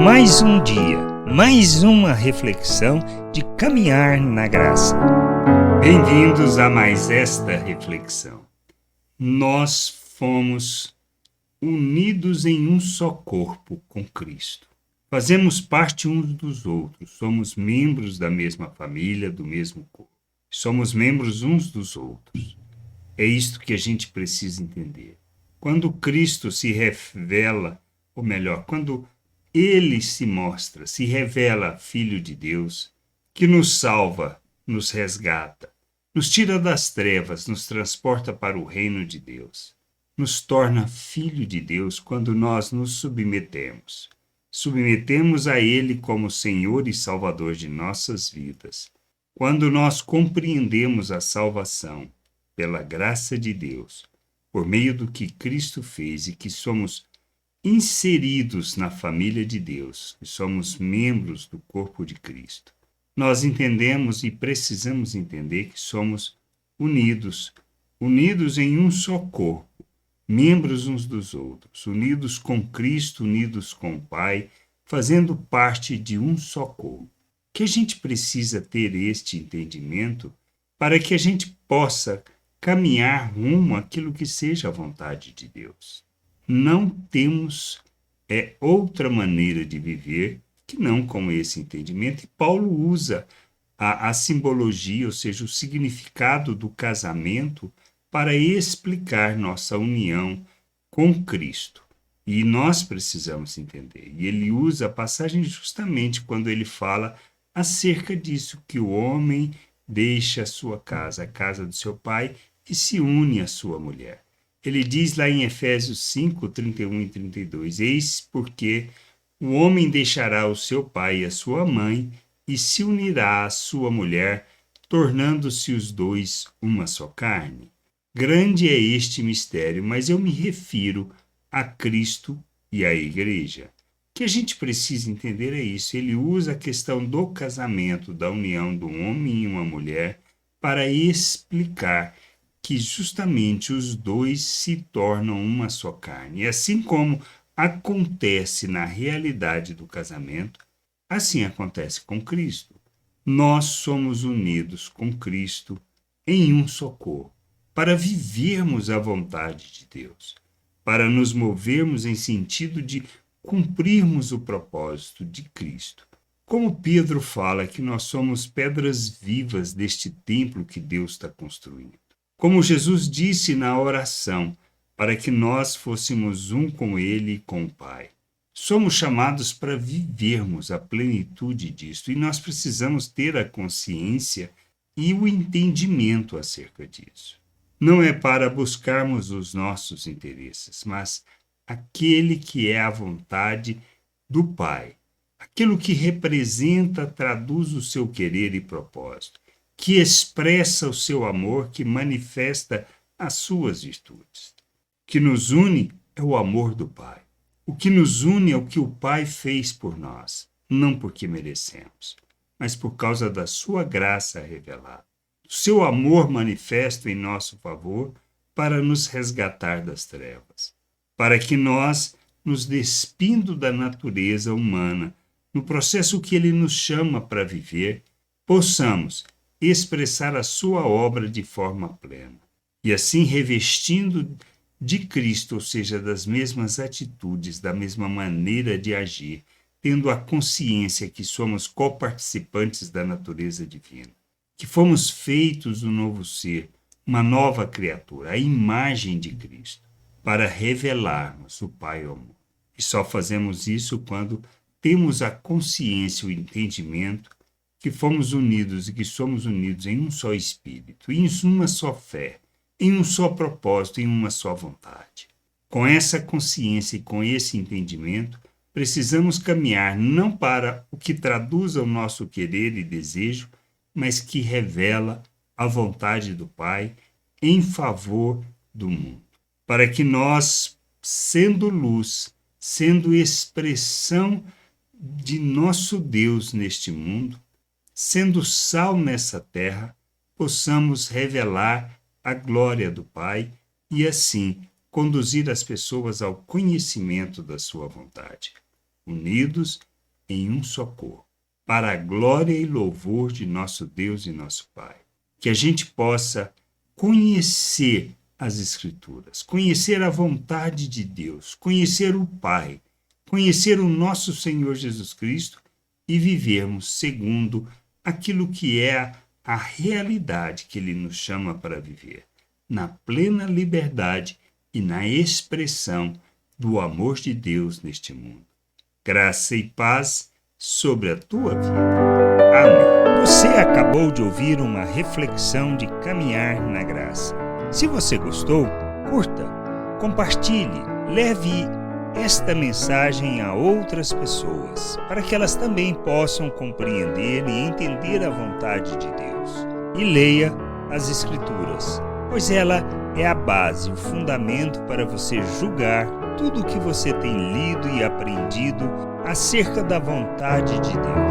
Mais um dia, mais uma reflexão de caminhar na graça. Bem-vindos a mais esta reflexão. Nós fomos unidos em um só corpo com Cristo. Fazemos parte uns dos outros, somos membros da mesma família, do mesmo corpo. Somos membros uns dos outros. É isto que a gente precisa entender. Quando Cristo se revela, ou melhor, quando Ele se mostra, se revela Filho de Deus, que nos salva, nos resgata, nos tira das trevas, nos transporta para o reino de Deus, nos torna Filho de Deus quando nós nos submetemos. Submetemos a Ele como Senhor e Salvador de nossas vidas. Quando nós compreendemos a salvação pela graça de Deus, por meio do que Cristo fez e que somos inseridos na família de Deus, que somos membros do corpo de Cristo, nós entendemos e precisamos entender que somos unidos em um só corpo, membros uns dos outros, unidos com Cristo, unidos com o Pai, fazendo parte de um só corpo. Que a gente precisa ter este entendimento para que a gente possa caminhar rumo àquilo que seja a vontade de Deus. Não temos outra maneira de viver que não com esse entendimento. E Paulo usa a simbologia, ou seja, o significado do casamento para explicar nossa união com Cristo. E nós precisamos entender. E ele usa a passagem justamente quando ele fala acerca disso, que o homem deixa a sua casa, a casa do seu pai, e se une à sua mulher. Ele diz lá em Efésios 5, 31 e 32, eis porque o homem deixará o seu pai e a sua mãe e se unirá à sua mulher, tornando-se os dois uma só carne. Grande é este mistério, mas eu me refiro a Cristo e à igreja. O que a gente precisa entender é isso. Ele usa a questão do casamento, da união do homem e uma mulher, para explicar que justamente os dois se tornam uma só carne. E assim como acontece na realidade do casamento, assim acontece com Cristo. Nós somos unidos com Cristo em um só corpo, para vivermos a vontade de Deus, para nos movermos em sentido de cumprirmos o propósito de Cristo. Como Pedro fala que nós somos pedras vivas deste templo que Deus está construindo. Como Jesus disse na oração, para que nós fôssemos um com Ele e com o Pai. Somos chamados para vivermos a plenitude disto, e nós precisamos ter a consciência e o entendimento acerca disso. Não é para buscarmos os nossos interesses, mas aquele que é a vontade do Pai. Aquilo que representa, traduz o seu querer e propósito, que expressa o seu amor, que manifesta as suas virtudes. O que nos une é o amor do Pai. O que nos une é o que o Pai fez por nós, não porque merecemos, mas por causa da sua graça revelada, do seu amor manifesto em nosso favor para nos resgatar das trevas, para que nós, nos despindo da natureza humana, no processo que Ele nos chama para viver, possamos expressar a sua obra de forma plena. E assim, revestindo de Cristo, ou seja, das mesmas atitudes, da mesma maneira de agir, tendo a consciência que somos coparticipantes da natureza divina, que fomos feitos um novo ser, uma nova criatura, a imagem de Cristo, para revelarmos o Pai ao mundo. E só fazemos isso quando temos a consciência, o entendimento que fomos unidos e que somos unidos em um só espírito, em uma só fé, em um só propósito, em uma só vontade. Com essa consciência e com esse entendimento, precisamos caminhar não para o que traduz o nosso querer e desejo, mas que revela a vontade do Pai em favor do mundo. Para que nós, sendo luz, sendo expressão de nosso Deus neste mundo, sendo sal nessa terra, possamos revelar a glória do Pai e assim conduzir as pessoas ao conhecimento da sua vontade. unidos em um só corpo, para a glória e louvor de nosso Deus e nosso Pai. Que a gente possa conhecer as Escrituras, conhecer a vontade de Deus, conhecer o Pai, conhecer o nosso Senhor Jesus Cristo e vivermos segundo aquilo que é a realidade que Ele nos chama para viver, na plena liberdade e na expressão do amor de Deus neste mundo. Graça e paz sobre a tua vida. Amém. Você acabou de ouvir uma reflexão de caminhar na graça. Se você gostou, curta, compartilhe, leve esta mensagem a outras pessoas, para que elas também possam compreender e entender a vontade de Deus. E leia as Escrituras, pois ela é a base, o fundamento para você julgar tudo o que você tem lido e aprendido acerca da vontade de Deus.